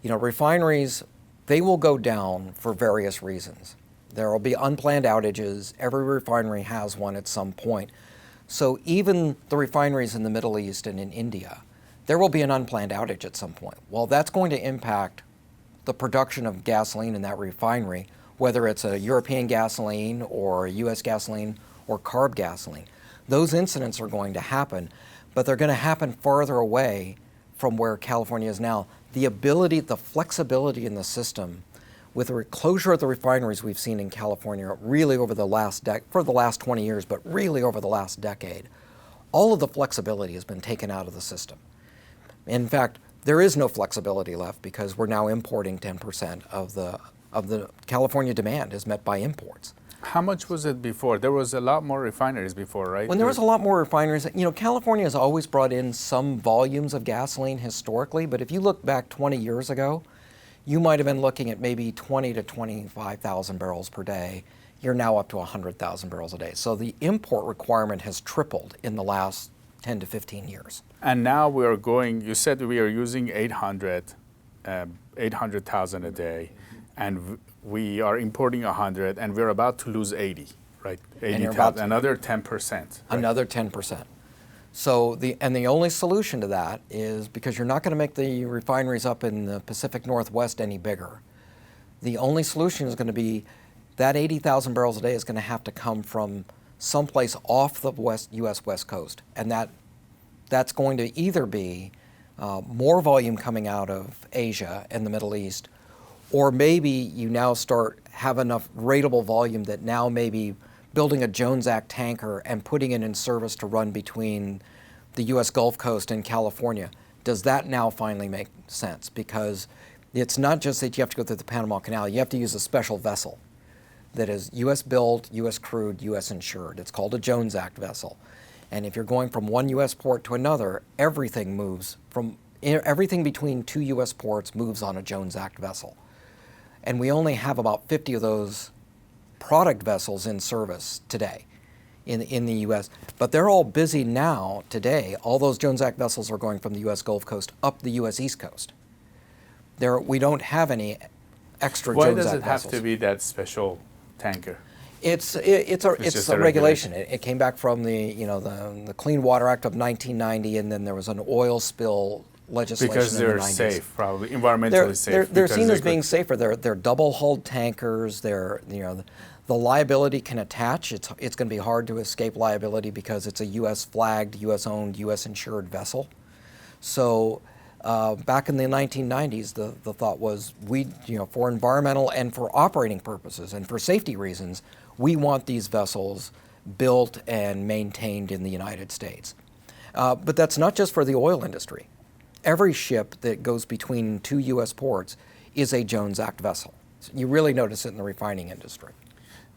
Refineries, they will go down for various reasons. There will be unplanned outages. Every refinery has one at some point. So even the refineries in the Middle East and in India, there will be an unplanned outage at some point. Well, that's going to impact the production of gasoline in that refinery, whether it's a European gasoline or a US gasoline or CARB gasoline. Those incidents are going to happen, but they're going to happen farther away from where California is now. The ability, the flexibility in the system with the closure of the refineries we've seen in California really over the last for the last 20 years, but really over the last decade, all of the flexibility has been taken out of the system. In fact, there is no flexibility left because we're now importing 10% of the California demand is met by imports. How much was it before? There was a lot more refineries before, right? When there was a lot more refineries, California has always brought in some volumes of gasoline historically, but if you look back 20 years ago, you might have been looking at maybe 20 to 25,000 barrels per day. You're now up to 100,000 barrels a day. So the import requirement has tripled in the last 10 to 15 years. And now we are going, you said we are using 800,000 a day, and we are importing 100, and we're about to lose 80, right? 80,000, another 10%. Right? Another 10%. So the only solution to that is, because you're not going to make the refineries up in the Pacific Northwest any bigger, the only solution is going to be that 80,000 barrels a day is going to have to come from someplace off the U.S. West Coast. And that's going to either be more volume coming out of Asia and the Middle East, or maybe you now have enough ratable volume that now maybe building a Jones Act tanker and putting it in service to run between the U.S. Gulf Coast and California. Does that now finally make sense? Because it's not just that you have to go through the Panama Canal, you have to use a special vessel that is U.S. built, U.S. crewed, U.S. insured. It's called a Jones Act vessel. And if you're going from one U.S. port to another, everything between two U.S. ports moves on a Jones Act vessel. And we only have about 50 of those product vessels in service today in the U.S. But they're all busy now today. All those Jones Act vessels are going from the U.S. Gulf Coast up the U.S. East Coast. We don't have any extra Jones Act vessels. Why does it have to be that special tanker? It's a regulation. It came back from the Clean Water Act of 1990, and then there was an oil spill legislation because they're in the 90s. Safe, probably environmentally safe. They're seen as being safer. They're double-hulled tankers. The liability can attach. It's going to be hard to escape liability because it's a U.S. flagged, U.S. owned, U.S. insured vessel. So back in the 1990s, the thought was for environmental and for operating purposes and for safety reasons, we want these vessels built and maintained in the United States. But that's not just for the oil industry. Every ship that goes between two U.S. ports is a Jones Act vessel. You really notice it in the refining industry.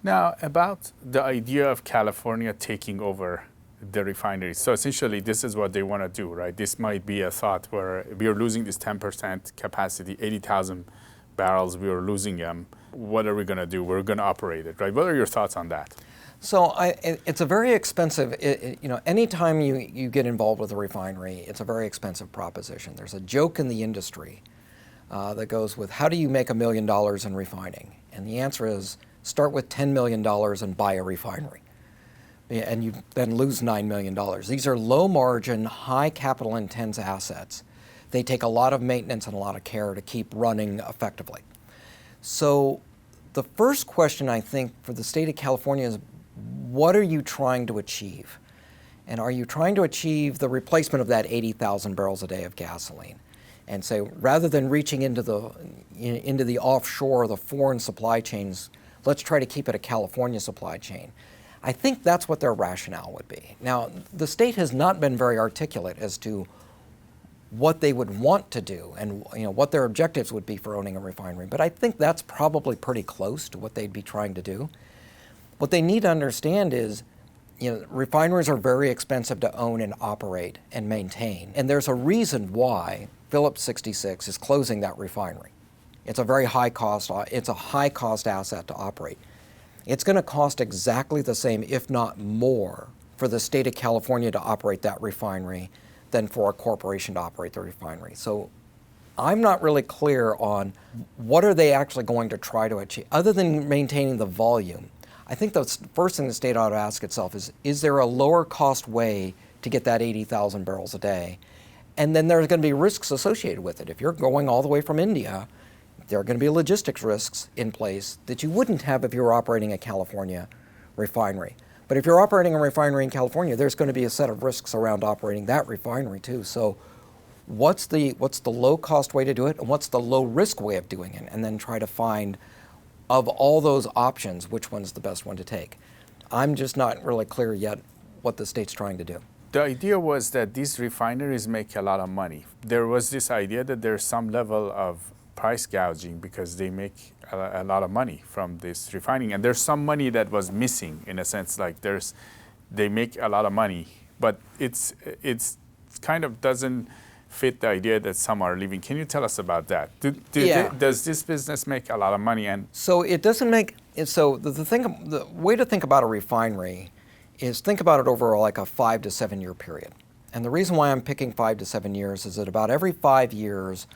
Now, about the idea of California taking over the refineries. So essentially, this is what they want to do, right? This might be a thought where we are losing this 10% capacity, 80,000 barrels, we are losing them. What are we going to do? We're going to operate it, right? What are your thoughts on that? So it's a very expensive, anytime you get involved with a refinery, it's a very expensive proposition. There's a joke in the industry that goes with, how do you make $1 million in refining? And the answer is, start with $10 million and buy a refinery. And you then lose $9 million. These are low margin, high capital intense assets. They take a lot of maintenance and a lot of care to keep running effectively. So the first question, I think, for the state of California is, what are you trying to achieve? And are you trying to achieve the replacement of that 80,000 barrels a day of gasoline? And say, rather than reaching into the offshore, the foreign supply chains, let's try to keep it a California supply chain. I think that's what their rationale would be. Now, the state has not been very articulate as to what they would want to do and what their objectives would be for owning a refinery, but I think that's probably pretty close to what they'd be trying to do. What they need to understand is, refineries are very expensive to own and operate and maintain, and there's a reason why Phillips 66 is closing that refinery. It's a very high cost asset to operate. It's going to cost exactly the same, if not more, for the state of California to operate that refinery than for a corporation to operate the refinery. So I'm not really clear on what are they actually going to try to achieve, other than maintaining the volume. I think the first thing the state ought to ask itself is there a lower cost way to get that 80,000 barrels a day? And then there's going to be risks associated with it. If you're going all the way from India, there are going to be logistics risks in place that you wouldn't have if you were operating a California refinery. But if you're operating a refinery in California, there's going to be a set of risks around operating that refinery too. So what's the low cost way to do it, and what's the low risk way of doing it? And then try to find, of all those options, which one's the best one to take. I'm just not really clear yet what the state's trying to do. The idea was that these refineries make a lot of money. There was this idea that there's some level of price gouging because they make a lot of money from this refining. And there's some money that was missing, in a sense, like they make a lot of money, but it's kind of doesn't fit the idea that some are leaving. Can you tell us about that? Does this business make a lot of money? And so it doesn't make it. So the way to think about a refinery is think about it over like a 5 to 7 year period. And the reason why I'm picking 5 to 7 years is that about every 5 years,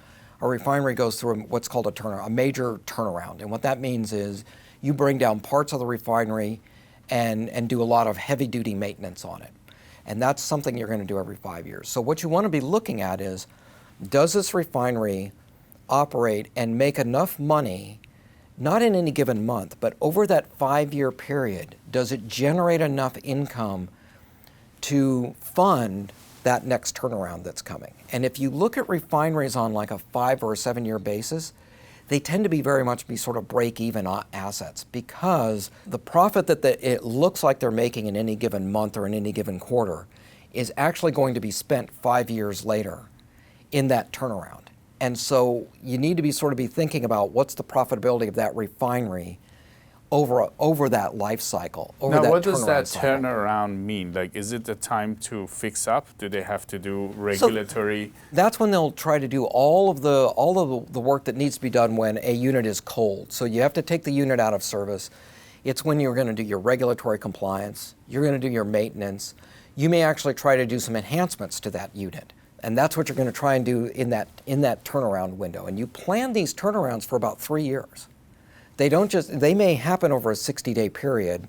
a refinery goes through what's called a major turnaround. And what that means is you bring down parts of the refinery and do a lot of heavy duty maintenance on it. And that's something you're going to do every 5 years. So what you want to be looking at is, does this refinery operate and make enough money, not in any given month, but over that 5 year period, does it generate enough income to fund that next turnaround that's coming? And if you look at refineries on like a 5 or a 7 year basis, they tend to be very much sort of break-even assets, because the profit that it looks like they're making in any given month or in any given quarter is actually going to be spent 5 years later in that turnaround. And so you need to be thinking about what's the profitability of that refinery over that life cycle. Now, what does that turnaround mean? Like, is it the time to fix up? Do they have to do regulatory? So that's when they'll try to do all of the work that needs to be done when a unit is cold. So you have to take the unit out of service. It's when you're going to do your regulatory compliance. You're going to do your maintenance. You may actually try to do some enhancements to that unit. And that's what you're going to try and do in that turnaround window. And you plan these turnarounds for about 3 years. They may happen over a 60-day period.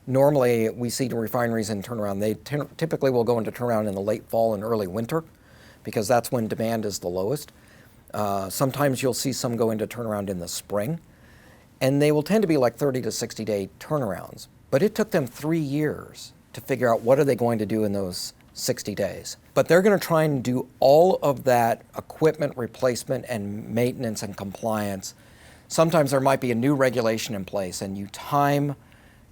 Normally, we see the refineries in turnaround. They typically will go into turnaround in the late fall and early winter, because that's when demand is the lowest. Sometimes you'll see some go into turnaround in the spring, and they will tend to be like 30 to 60-day turnarounds. But it took them 3 years to figure out what are they going to do in those 60 days. But they're going to try and do all of that equipment replacement and maintenance and compliance. Sometimes there might be a new regulation in place, and you time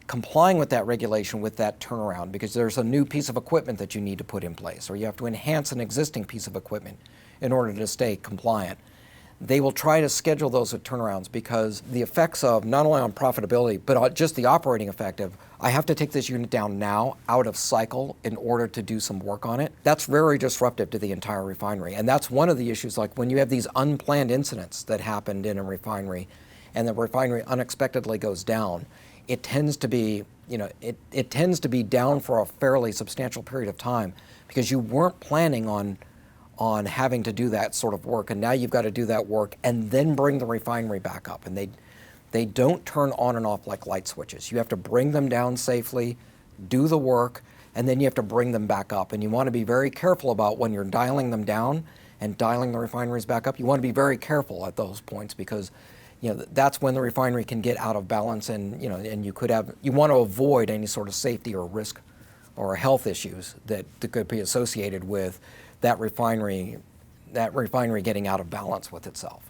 complying with that regulation with that turnaround, because there's a new piece of equipment that you need to put in place, or you have to enhance an existing piece of equipment in order to stay compliant. They will try to schedule those at turnarounds, because the effects of not only on profitability, but just the operating effect of, I have to take this unit down now, out of cycle, in order to do some work on it. That's very disruptive to the entire refinery. And that's one of the issues, like when you have these unplanned incidents that happened in a refinery, and the refinery unexpectedly goes down, it tends to be, it tends to be down for a fairly substantial period of time, because you weren't planning on having to do that sort of work, and now you've got to do that work and then bring the refinery back up. And they don't turn on and off like light switches. You have to bring them down safely, do the work, and then you have to bring them back up. And you want to be very careful about when you're dialing them down and dialing the refineries back up. You want to be very careful at those points, because that's when the refinery can get out of balance, and and you want to avoid any sort of safety or risk or health issues that could be associated with that refinery getting out of balance with itself.